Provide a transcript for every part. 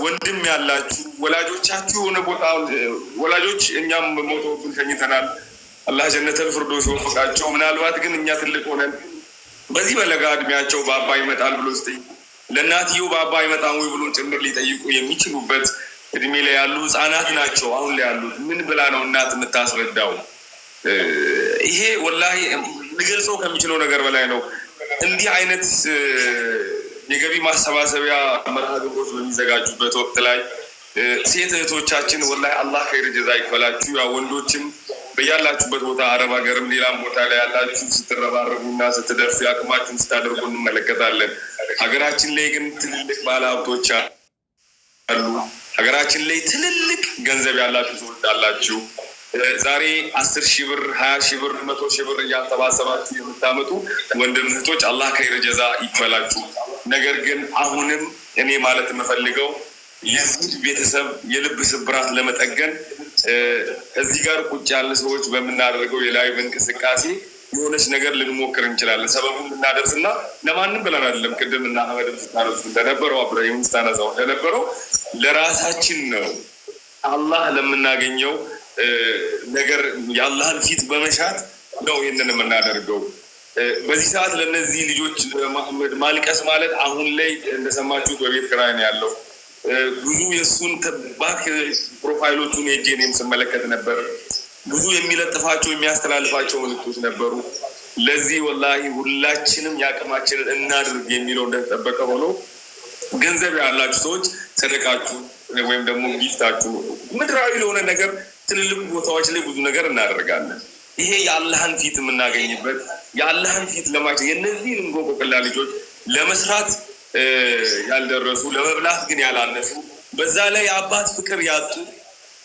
ወንድም ያላችሁ ወላጆቻችሁ የሆነ ቦታ ወላጆች እኛም ሞተውብን ሸኝተናል። አላህ ጀነተል ፊርደውስ ይወፍቃቸው። ምናልባት ግን እኛ ትልቅ ሆነን በዚህ በለጋ እድሜያቸው በአባ ይመጣል ብሎ ሲጠይቁ ለእናትየው በአባ ይመጣም ወይ ብሎ ጭምር ሊጠይቁ የሚችሉበት እድሜ ላይ ያሉ ህፃናት ናቸው አሁን ላይ ያሉት። ምን ብላ ነው እናት የምታስረዳው? ይሄ ወላሂ ልገልጸው ከሚችለው ነገር በላይ ነው። እንዲህ አይነት የገቢ ማሰባሰቢያ መርሃ ግብሮች በሚዘጋጁበት ወቅት ላይ ሴት እህቶቻችን ወላሂ አላህ ኸይር ጀዛ ይክፈላችሁ። ያ ወንዶችም በያላችሁበት ቦታ አረብ ሀገርም ሌላም ቦታ ላይ ያላችሁ ስትረባረቡና ስትደርሱ ያቅማችሁን ስታደርጉ እንመለከታለን። ሀገራችን ላይ ግን ትልልቅ ባለሀብቶች አሉ። ሀገራችን ላይ ትልልቅ ገንዘብ ያላችሁ ሰዎች አላችሁ። ዛሬ 10 ሺህ ብር 20 ሺህ ብር 100 ሺህ ብር እያሰባሰባችሁ የምታመጡ ወንድም እህቶች አላህ ኸይር ጀዛ ይክፈላችሁ። ነገር ግን አሁንም እኔ ማለት የምፈልገው የዚህ ቤተሰብ የልብ ስብራት ለመጠገን እዚህ ጋር ቁጭ ያለ ሰዎች በምናደርገው የላይቭ እንቅስቃሴ የሆነች ነገር ልንሞክር እንችላለን። ሰበቡን ልናደርስና ለማንም ብለን አይደለም። ቅድም እና አህመድም ስታነሱ እንደነበረው አብራሂም ስታነሳው እንደነበረው ለራሳችን ነው። አላህ ለምናገኘው ነገር የአላህን ፊት በመሻት ነው ይህንን የምናደርገው። በዚህ ሰዓት ለእነዚህ ልጆች መሐመድ ማልቀስ ማለት አሁን ላይ እንደሰማችሁት በቤት ኪራይ ነው ያለው። ብዙ የእሱን ባክ ፕሮፋይሎቹን የጄኔም ስመለከት ነበር። ብዙ የሚለጥፋቸው የሚያስተላልፋቸው መልዕክቶች ነበሩ። ለዚህ ወላሂ ሁላችንም የአቅማችንን እናድርግ የሚለው እንደተጠበቀ ሆኖ ገንዘብ ያላችሁ ሰዎች ሰደቃችሁ ወይም ደግሞ ጊፍታችሁ ምድራዊ ለሆነ ነገር ትልልቅ ቦታዎች ላይ ብዙ ነገር እናደርጋለን። ይሄ የአላህን ፊት የምናገኝበት የአላህን ፊት ለማግኘት የእነዚህ እንቆቅላ ልጆች ለመስራት ያልደረሱ ለመብላት ግን ያላነሱ በዛ ላይ የአባት ፍቅር ያጡ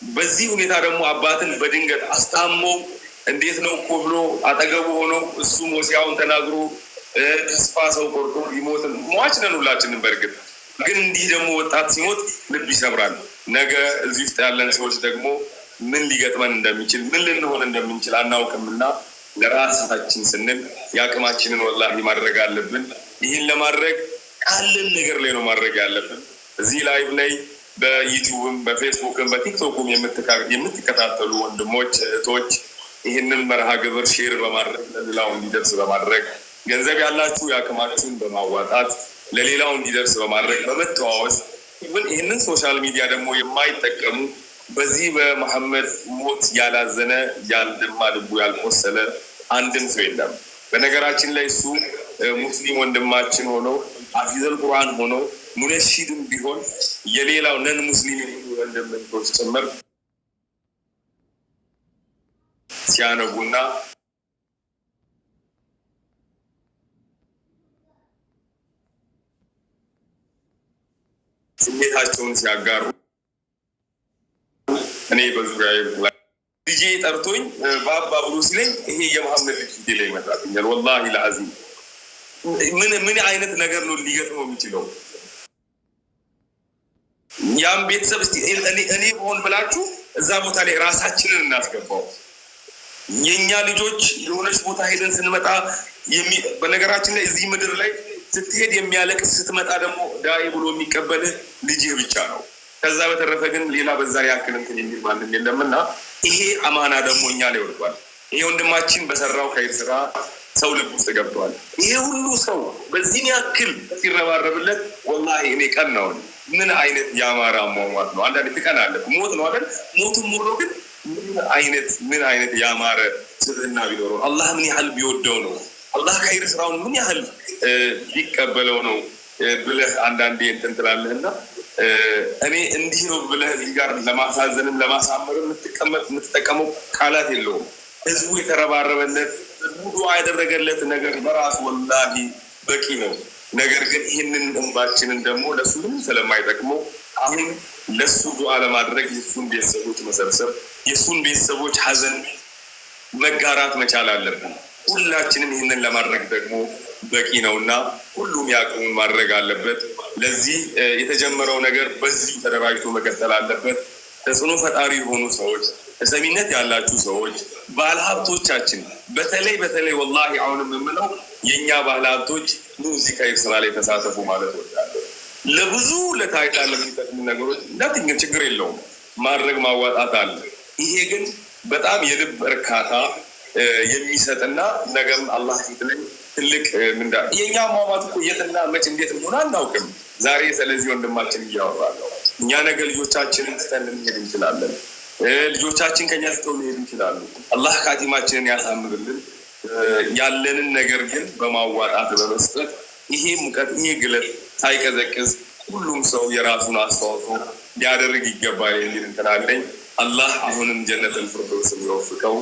በዚህ ሁኔታ ደግሞ አባትን በድንገት አስታሞ እንዴት ነው እኮ ብሎ አጠገቡ ሆኖ እሱ ሞሲያውን ተናግሮ ተስፋ ሰው ቆርጦ ይሞት ሟች ነን ሁላችንም። በእርግጥ ግን እንዲህ ደግሞ ወጣት ሲሞት ልብ ይሰብራል። ነገ እዚህ ውስጥ ያለን ሰዎች ደግሞ ምን ሊገጥመን እንደሚችል ምን ልንሆን እንደምንችል አናውቅምና ለራሳችን ስንል የአቅማችንን ወላሂ ማድረግ አለብን። ይህን ለማድረግ ካለን ነገር ላይ ነው ማድረግ ያለብን። እዚህ ላይቭ ላይ በዩቲዩብም በፌስቡክም በቲክቶክም የምትከታተሉ ወንድሞች እህቶች ይህንን መርሃ ግብር ሼር በማድረግ ለሌላው እንዲደርስ በማድረግ ገንዘብ ያላችሁ የአቅማችሁን በማዋጣት ለሌላው እንዲደርስ በማድረግ በመተዋወስ ይህንን ሶሻል ሚዲያ ደግሞ የማይጠቀሙ በዚህ በመሐመድ ሞት ያላዘነ ያልደማ ልቡ ያልቆሰለ አንድም ሰው የለም። በነገራችን ላይ እሱ ሙስሊም ወንድማችን ሆኖ ሐፊዘል ቁርአን ሆኖ ሙነሺድም ቢሆን የሌላው ነን ሙስሊም ወንድሞች ጭምር ሲያነቡና ስሜታቸውን ሲያጋሩ እኔ በዙሪያዬ ልጄ ጠርቶኝ ባባ ብሎ ሲለኝ ይሄ የመሐመድ ልጅ ላይ ይመጣልኛል። ወላሂ ለአዚም ምን አይነት ነገር ነው ሊገጥመው የሚችለው? ያም ቤተሰብ እስቲ እኔ በሆን ብላችሁ እዛ ቦታ ላይ ራሳችንን እናስገባው። የኛ ልጆች የሆነች ቦታ ሄደን ስንመጣ በነገራችን ላይ እዚህ ምድር ላይ ስትሄድ የሚያለቅስ ስትመጣ ደግሞ ዳይ ብሎ የሚቀበልህ ልጅህ ብቻ ነው። ከዛ በተረፈ ግን ሌላ በዛ ያክል እንትን የሚል ማንም የለምና ይሄ አማና ደግሞ እኛ ላይ ወድቋል። ይሄ ወንድማችን በሰራው ኸይር ስራ ሰው ልብ ውስጥ ገብቷል። ይሄ ሁሉ ሰው በዚህን ያክል ሲረባረብለት ወላሂ እኔ ቀናው። ምን አይነት ያማረ አሟሟት ነው! አንዳንዴ ትቀናለህ። ሞት ነው አይደል? ሞቱም ሞሎ ግን ምን አይነት ያማረ ስብዕና ቢኖረው አላህ ምን ያህል ቢወደው ነው አላህ ኸይር ስራውን ምን ያህል ቢቀበለው ነው ብለህ አንዳንዴ እንትን ትላለህና እኔ እንዲህ ነው ብለህ እዚህ ጋር ለማሳዘንም ለማሳመርም የምትጠቀመው ቃላት የለውም። ህዝቡ የተረባረበለት ዱዓ ያደረገለት ነገር በራሱ ወላሂ በቂ ነው። ነገር ግን ይህንን እንባችንን ደግሞ ለሱ ምንም ስለማይጠቅመው አሁን ለሱ ዱዓ ለማድረግ የሱን ቤተሰቦች መሰብሰብ የሱን ቤተሰቦች ሀዘን መጋራት መቻል አለብን። ሁላችንም ይህንን ለማድረግ ደግሞ በቂ ነውና ሁሉም ያቅሙን ማድረግ አለበት። ለዚህ የተጀመረው ነገር በዚህ ተደራጅቶ መቀጠል አለበት። ተጽዕኖ ፈጣሪ የሆኑ ሰዎች፣ ተሰሚነት ያላችሁ ሰዎች፣ ባለሀብቶቻችን በተለይ ወላሂ አሁንም የምለው የኛ ባለሀብቶች ሙዚቃ ስራ ላይ ተሳተፉ ማለት ወዳለሁ። ለብዙ ለታይታ ለሚጠቅሙ ነገሮች እንዳትኝ ችግር የለውም ማድረግ ማዋጣት አለ። ይሄ ግን በጣም የልብ እርካታ የሚሰጥና ነገም አላህ ፊት ላይ ትልቅ ምንዳ የኛ ማማት እኮ የትና መች እንዴት እንደሆነ አናውቅም። ዛሬ ስለዚህ ወንድማችን እያወራለሁ እኛ ነገ ልጆቻችንን ትተን ልንሄድ እንችላለን። ልጆቻችን ከኛ ትተው ሊሄዱ ይችላሉ። አላህ ካቲማችንን ያሳምርልን። ያለንን ነገር ግን በማዋጣት በመስጠት ይሄ ሙቀት ይሄ ግለት ሳይቀዘቅዝ ሁሉም ሰው የራሱን አስተዋጽኦ ሊያደርግ ይገባል የሚል እንትን አለኝ። አላህ አሁንም ጀነተል ፊርደውስ ይወፍቀው።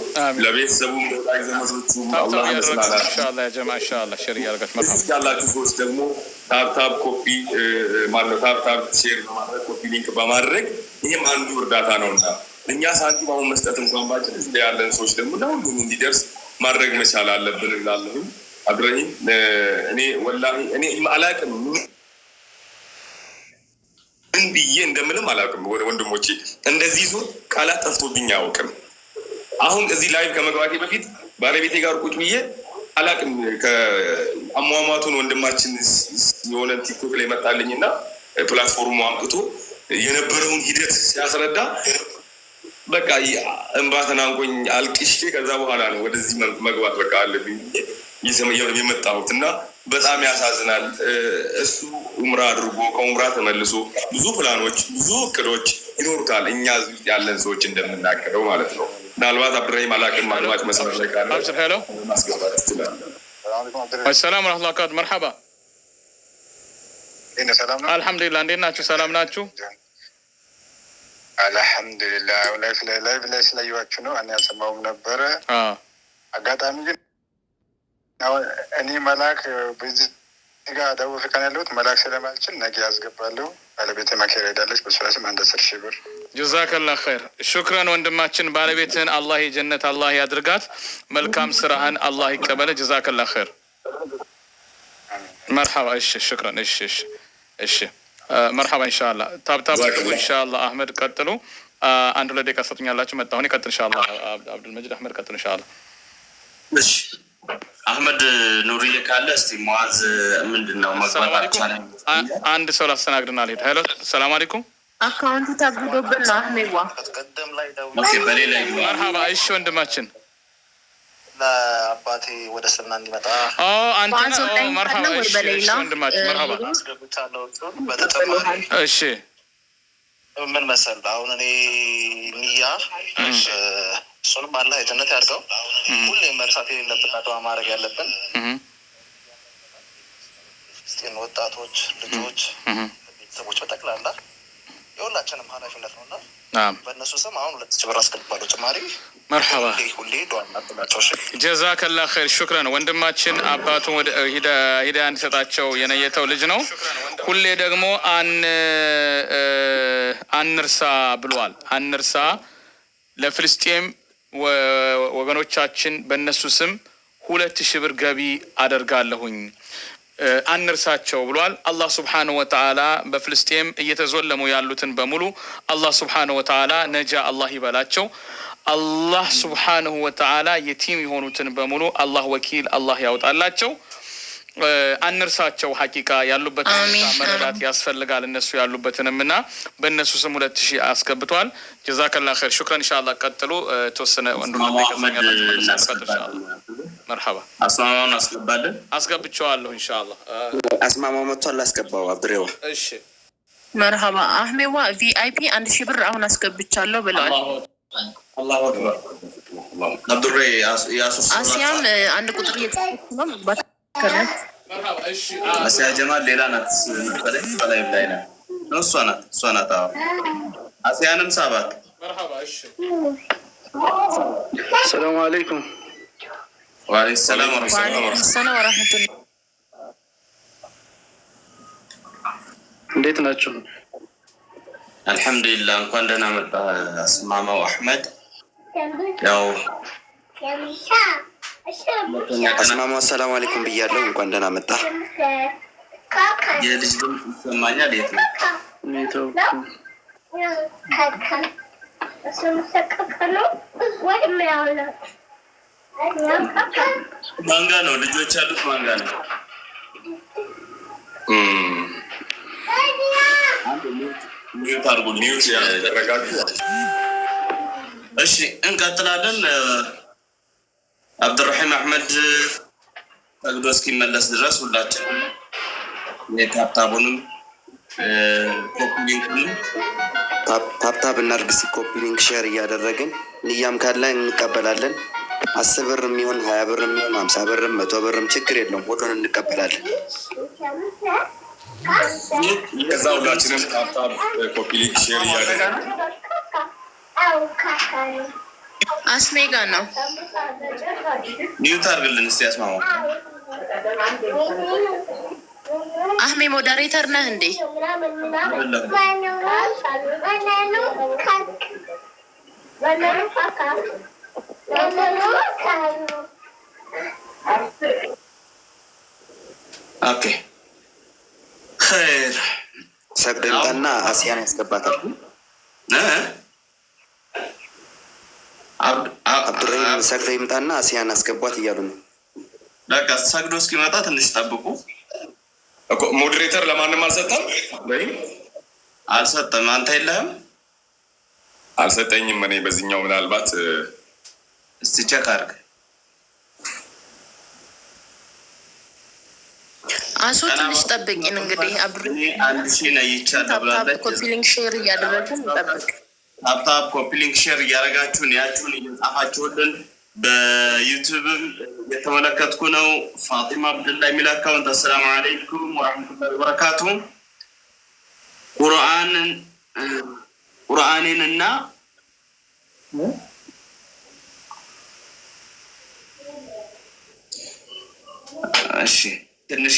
ለቤተሰቡም ለወዳጅ ዘመዶቹም አላህ ይስናናል ኢንሻአላህ። ያ ጀማዓ ኢንሻአላህ ሼር ያርጋች ማለት ያላችሁ ሰዎች ደግሞ ታፕ ኮፒ ማለት ታፕ ሼር በማድረግ ኮፒ ሊንክ በማድረግ ይሄም አንዱ እርዳታ ነውና እኛ ሳንቲም አሁን መስጠት እንኳን ባጭር እዚህ ያለን ሰዎች ደግሞ ለሁሉም እንዲደርስ ማድረግ መቻል አለብን እላለሁ። አብረሂም እኔ ወላሂ እኔ አላቅም ምን ብዬ እንደምንም አላውቅም። ወንድሞቼ እንደዚህ ዙር ቃላት ጠፍቶብኝ አያውቅም። አሁን እዚህ ላይቭ ከመግባቴ በፊት ባለቤቴ ጋር ቁጭ ብዬ አላውቅም ከአሟሟቱን ወንድማችን የሆነ ቲክቶክ ላይ መጣልኝና ፕላትፎርሙ አምጥቶ የነበረውን ሂደት ሲያስረዳ በቃ እንባ ተናንቆኝ አልቅሼ ከዛ በኋላ ነው ወደዚህ መግባት በቃ አለብኝ የመጣሁት እና በጣም ያሳዝናል። እሱ ኡምራ አድርጎ ከኡምራ ተመልሶ ብዙ ፕላኖች ብዙ እቅዶች ይኖሩታል። እኛ ያለን ሰዎች እንደምናቀደው ማለት ነው። ምናልባት አብዱራሂም አላቅም ማግባጭ መስመር ላይ ካለ ማስገባት ይችላል። አሰላሙ አለይኩም ወራህመቱላሂ መርሐባ። አልሐምዱሊላህ እንዴት ናችሁ? ሰላም ናችሁ? አልሐምዱሊላህ ላይ ስላየኋችሁ ነው። እኔ አልሰማሁም ነበረ። አጋጣሚ ግን እኔ መላክ በዚህ ጋር ደቡብ አፍሪካ ያለሁት መላክ ስለማልችል ነገ ያስገባለሁ። ባለቤቴ ማኬር ሄዳለች። በሱላስም 10,000 ብር ጀዛከላህ ኸይር ሹክራን ወንድማችን። ባለቤትህን አላህ የጀነት አላህ ያድርጋት። መልካም ስራህን አላህ ይቀበለ። ጀዛከላህ ኸይር መርሐባ። እሺ ሹክራን። እሺ መርሐባ ኢንሻአላህ። ታብታብ አድርጉ ኢንሻአላህ። አህመድ ቀጥሉ። አንድ ሁለት ደቂቃ ሰጡኛላችሁ። መጣሁ እኔ። ቀጥል ኢንሻአላህ። አብዱል መጂድ አህመድ ቀጥሉ ኢንሻአላህ። እሺ አህመድ ኑርዬ ካለ እስቲ ሙአዝ ምንድነው መግባት አልቻለም። አንድ ሰው ላስተናግድና ልሄድ። ሄሎ ሰላም አለይኩም። አካውንቱ ታግዶብን ነው አህሜዋ። ኦኬ በሌላ መርሐባ። እሺ ወንድማችን ለአባቴ ወደ ስና እንዲመጣ አንተ ነው። መርሐባ። እሺ ወንድማችን መርሐባ። በተጨማሪ እሺ ምን መሰለህ አሁን እኔ ንያ እሱንም አላህ የጀነት ያድርገው። ሁሌም መርሳት የሌለብን ዱዓ ማድረግ ያለብን እስቲን ወጣቶች ልጆች ቤተሰቦች በጠቅላላ የሁላችንም ኃላፊነት ነውና በእነሱ ስም አሁን 2,000 ብር አስገባለሁ ጭማሪ። መርሐባ ሁሌ ዱዓ እናድርግላቸው። ጀዛከላህ ኸይር ሹክራን ወንድማችን። አባቱን ወደ ሂዳያ እንዲሰጣቸው የነየተው ልጅ ነው። ሁሌ ደግሞ አንርሳ ብሏል። አንርሳ ለፍልስጤም ወገኖቻችን በእነሱ ስም 2,000 ብር ገቢ አደርጋለሁኝ አንርሳቸው ብሏል። አላህ ሱብሓነሁ ወተዓላ በፍልስጤም እየተዞለሙ ያሉትን በሙሉ አላህ ሱብሓነሁ ወተዓላ ነጃ አላህ ይበላቸው። አላህ ሱብሓነሁ ወተዓላ የቲም የሆኑትን በሙሉ አላህ ወኪል አላህ ያውጣላቸው። አንርሳቸው። ሐቂቃ ያሉበትን መረዳት ያስፈልጋል። እነሱ ያሉበትንም እና በእነሱ ስም 2,000 አስገብቷል። ጀዛከላህ ኸይር ሹክራን። ኢንሻአላህ ቀጥሉ። ተወሰነ ወንዱን መርሐባ። አስማማውን አስገባለን። አስገብቼዋለሁ ኢንሻአላህ። አስማማው መጥቷል። አስገባው አብሬዋ። እሺ መርሐባ። አህሜዋ ቪአይፒ 1,000 ብር አሁን አስገብቻለሁ ብለዋል። አላሁ አክበር። አብዱሬ ያሱስ አሲያም አንድ ቁጥር እየጻፈች ነው መግባት ከነት አሲያ ጀማል ሌላ ናት መሰለኝ። በላይ ላይ ነው እሷ ናት። አሲያንም ሳባት መርሐባ። እሺ ሰላም አለይኩም። ወአለይኩም ሰላም ወራህመቱላህ። እንዴት ናችሁ? አልሐምዱሊላህ። እንኳን ደህና መጣ አስማማው አህመድ። ያው አስማማው አሰላሙ አለይኩም ብያለሁ። እንኳን ደህና መጣ። የልጅ ድምፅ ይሰማኛል። የት ነው? ማንጋ ነው ልጆች ያሉት ማንጋ ነው። ሚዩት አድርጉ። ሚዩት ያደረጋችሁ። እሺ እንቀጥላለን። አብዱራሂም አህመድ ሰግዶ እስኪመለስ ድረስ ሁላችንም የታፕታቡንም ኮፒ ሊንክንም ታፕታብ እናድርግ። ኮፒ ሊንክ ሼር እያደረግን ንያም ካለ እንቀበላለን። 10 ብር የሚሆን 20 ብር የሚሆን 50 ብርም 100 ብርም ችግር የለውም፣ ሁሉን እንቀበላለን። ከዛ ሁላችንም ታፕታብ ኮፒ ሊንክ ሼር እያደረግን አስሜጋ ነው። ሚዩት አድርግልን እስቲ ያስማማው። አህሜ ሞዴሬተር ነህ እንዴ? ኦኬ ኸይር። ሰግዶ ይምጣና አሲያን ያስገባታል። አብዱራሂም ሰግዶ ይምጣና አሲያን አስገቧት እያሉ ነው። በቃ ሰግዶ እስኪመጣ ትንሽ ጠብቁ። ሞዴሬተር ለማንም አልሰጠም ወይ? አልሰጠም። አንተ የለህም? አልሰጠኝም። እኔ በዚህኛው ምናልባት እስቲ ቼክ አድርግ። አሱ ትንሽ ጠብቂን። እንግዲህ አብዱራሂም 1000 ነው ይቻላል ብላለች። ኮፒ ሊንክ ሼር እያደረግን እንጠብቅ። ታፕታፕ ኮፒ ሊንክ ሼር እያደረጋችሁ ያችሁን እየጻፋችሁልን በዩቲዩብም የተመለከትኩ ነው። ፋጢማ አብደላ የሚል አካውንት አሰላሙ አለይኩም ወራህመቱላሂ ወበረካቱ። ቁርአንንና እሺ ትንሽ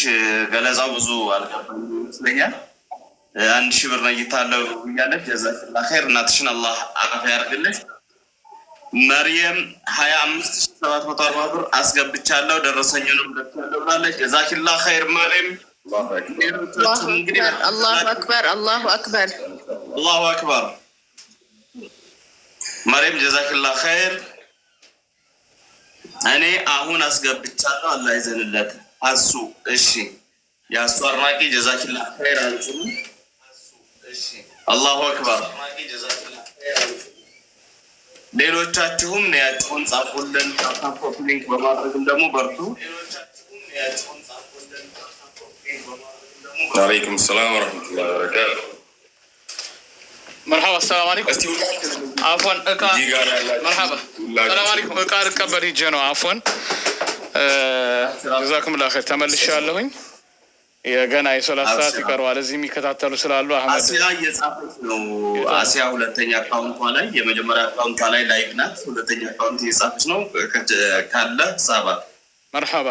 ገለጻው ብዙ አልገባኝም ይመስለኛል። 1000 ብር ነይታለው እያለች ጀዛከላ ኸይር። እናትሽን አላህ አቀፍ ያርግልሽ። መርየም 25740 ብር አስገብቻለሁ ደረሰኝንም ልትለው ብላለች። ጀዛከላ ኸይር መርየም። አላሁ አክበር አላሁ አክበር አላሁ አክበር። መርየም ጀዛከላ ኸይር። እኔ አሁን አስገብቻለሁ አላህ ይዘንለት። አሱ እሺ ያሱ አርማቂ ጀዛከላ ኸይር አንቺ። እሺ አላሁ አክበር። ሌሎቻችሁም ነያችሁን ጻፉልን። ታፕታፕ ሊንክ በማድረግም ደግሞ በርቱ። ወአለይኩም ሰላም ወራህመቱላሂ ወበረካቱ። መርሐባ ሰላም አለይኩም። አፎን እቃ መርሐባ ሰላም አለይኩም። እቃ ልቀበል ሂጄ ነው። አፎን ጀዛኩሙላህ ኸይር። ተመልሻለሁኝ። የገና የሶላት ሰዓት ይቀረዋል። እዚህ የሚከታተሉ ስላሉ አህመድ አሲያ እየጻፈች ነው። አሲያ ሁለተኛ አካውንቷ ላይ የመጀመሪያ አካውንቷ ላይ ላይክ ናት። ሁለተኛ አካውንት እየጻፈች ነው። ካለ ሳባ መርሐባ።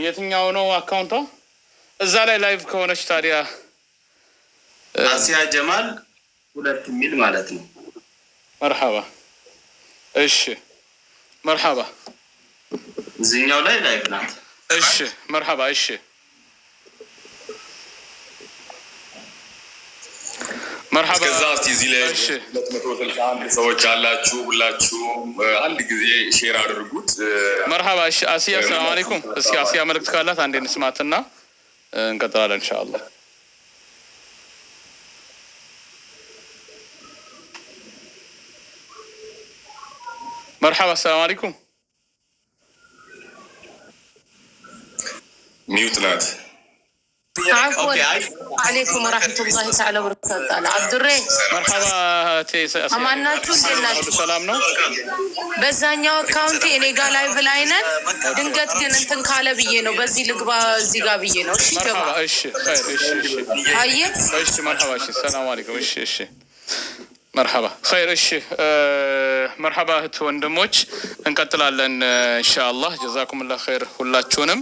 የትኛው ነው አካውንቷ? እዛ ላይ ላይቭ ከሆነች ታዲያ አሲያ ጀማል 2 የሚል ማለት ነው። መርሐባ እሺ መርሐባ። እዚህኛው ላይ ላይክ ናት። እሺ መርሐባ እሺ መርሐባ። ከዛ እስቲ እዚህ ላይ 261 ሰዎች አላችሁ። ሁላችሁም አንድ ጊዜ ሼር አድርጉት። መርሐባ እሺ። አሲያ ሰላም አለይኩም። እስኪ አሲያ መልእክት ካላት አንዴ እንስማትና እንቀጥላለን ኢንሻአላህ። መርሐባ ሰላም አለይኩም። ሚዩት ናት። عفوا عليكم ورحمة الله تعالى وبركاته. عبدالሬ መርሐባ አማናችሁ እንደናችሁ ሰላም ነው። በዛኛው አካውንት እኔ ጋር ላይቭ ላይ ነን። ድንገት ግን እንትን ካለ ብዬ ነው በዚህ ልግባ እዚህ ጋር ብዬ ነው። እሺ ገባ። መርሐባ እሺ ኸይር እሺ እሺ አየ እሺ መርሐባ እሺ ሰላም አለይኩም እሺ እሺ መርሐባ ኸይር እሺ መርሐባ እህት ወንድሞች እንቀጥላለን ኢንሻአላህ። ጀዛኩሙላህ ኸይር ሁላችሁንም።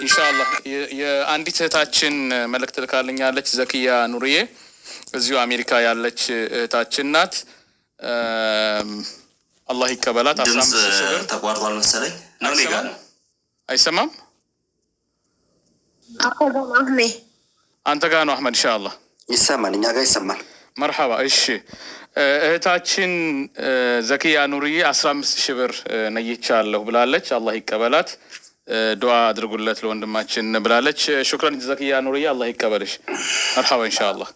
ኢንሻአላህ የአንዲት እህታችን መልእክት ልካልኛለች። ዘኪያ ኑርዬ እዚሁ አሜሪካ ያለች እህታችን ናት። አላህ ይቀበላት። 15 ብር ተቋርጧል መሰለኝ ነው። እኔ ጋር አይሰማም። አህሜ አንተ ጋር ነው አህመድ። ኢንሻአላህ ይሰማል፣ እኛ ጋር ይሰማል። መርሐባ እሺ እህታችን ዘኪያ ኑርዬ 15 ሺህ ብር ነይቻለሁ ብላለች። አላህ ይቀበላት። ዱዓ አድርጉለት ለወንድማችን ብላለች። ሹክራን ጀዛኪያ ኑርያ አላህ ይቀበልሽ። መርሐባ ኢንሻአላህ።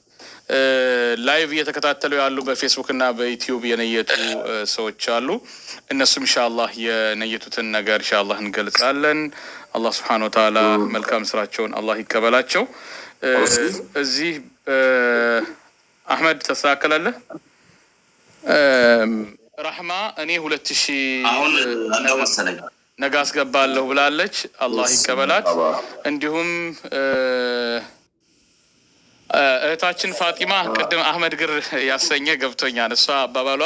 ላይቭ እየተከታተሉ ያሉ በፌስቡክ እና በዩቲዩብ የነየቱ ሰዎች አሉ። እነሱም ኢንሻአላህ የነየቱትን ነገር ኢንሻአላህ እንገልጻለን። አላህ Subhanahu Wa Ta'ala መልካም ስራቸውን አላህ ይቀበላቸው። እዚህ አህመድ ተስተካከላለ ረህማ እኔ 2000 አሁን አንተ መሰለኝ ነገ አስገባለሁ ብላለች። አላህ ይቀበላት። እንዲሁም እህታችን ፋጢማ ቅድም አህመድ ግር ያሰኘ ገብቶኛል። እሷ አባባሏ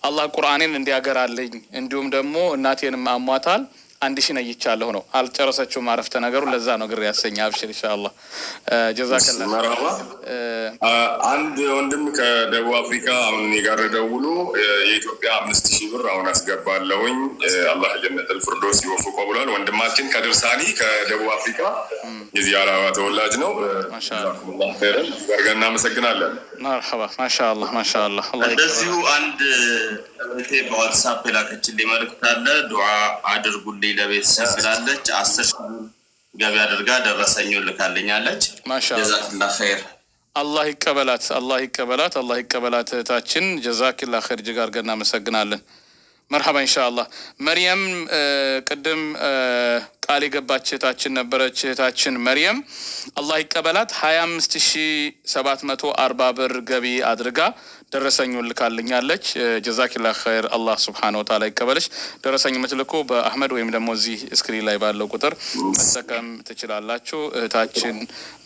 አላህ ቁርአንን እንዲያገራልኝ እንዲሁም ደግሞ እናቴንም አሟታል 1000 ነይቻለሁ ነው። አልጨረሰችውም አረፍተ ነገሩ ለዛ ነው ግር ያሰኘ። አብሽር ኢንሻአላህ ጀዛከላህ። መርሐባ። አንድ ወንድም ከደቡብ አፍሪካ አሁን ጋር ደውሎ የኢትዮጵያ 5000 ብር አሁን አስገባለሁኝ አላህ ጀነተል ፊርደውስ ይወፍቀው ብሏል። ወንድማችን ከድርሳኒ ከደቡብ አፍሪካ የዚህ አላባ ተወላጅ ነው። ማሻአላህ ኸይረን ወርገና እናመሰግናለን። መርሐባ ማሻአላህ ማሻአላህ። እንደዚሁ አንድ እህቴ በዋትስአፕ ላከችልኝ መልእክት አለ። ዱዓ አድርጉልኝ ለቤተሰብ ስላለች 10 ገቢ አድርጋ ደረሰኙን ልካልኛለች። ጀዛከላህ ኸይር። አላህ ይቀበላት አላህ ይቀበላት አላህ ይቀበላት እህታችን ጀዛከላህ ኸይር እጅግ አድርገን እናመሰግናለን። መርሐባ ኢንሻአላህ። መርየም ቅድም ቃል የገባች እህታችን ነበረች። እህታችን መርየም አላህ ይቀበላት 25740 ብር ገቢ አድርጋ ደረሰኙን ልካልኛለች። ጀዛከላህ ኸይር አላህ Subhanahu Wa Ta'ala ይቀበልሽ። ደረሰኝ የምትልኩ በአህመድ ወይም ደግሞ እዚህ ስክሪን ላይ ባለው ቁጥር መጠቀም ትችላላችሁ። እህታችን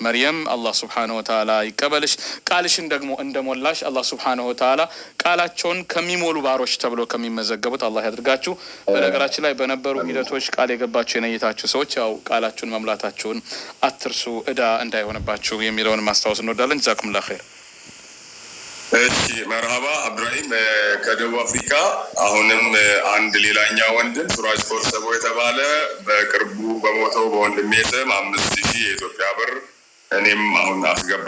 መርየም አላህ Subhanahu Wa Ta'ala ይቀበልሽ። ቃልሽን ደግሞ እንደሞላሽ አላህ Subhanahu Wa Ta'ala ቃላቸውን ከሚሞሉ ባሮች ተብሎ ከሚመዘገቡት አላህ ያድርጋችሁ። በነገራችን ላይ በነበሩ ሂደቶች ቃል የገባችሁ የነየታችሁ ሰዎች ያው ቃላችሁን መምላታችሁን አትርሱ፣ እዳ እንዳይሆንባችሁ የሚለውን ማስታወስ እንወዳለን። ጀዛኩሙላህ ኸይር። እሺ መርሐባ። አብዱራሂም ከደቡብ አፍሪካ አሁንም አንድ ሌላኛ ወንድም ሱራጅ ኮርሰቦ የተባለ በቅርቡ በሞተው በወንድሜ ስም 5000 የኢትዮጵያ ብር እኔም አሁን አስገባ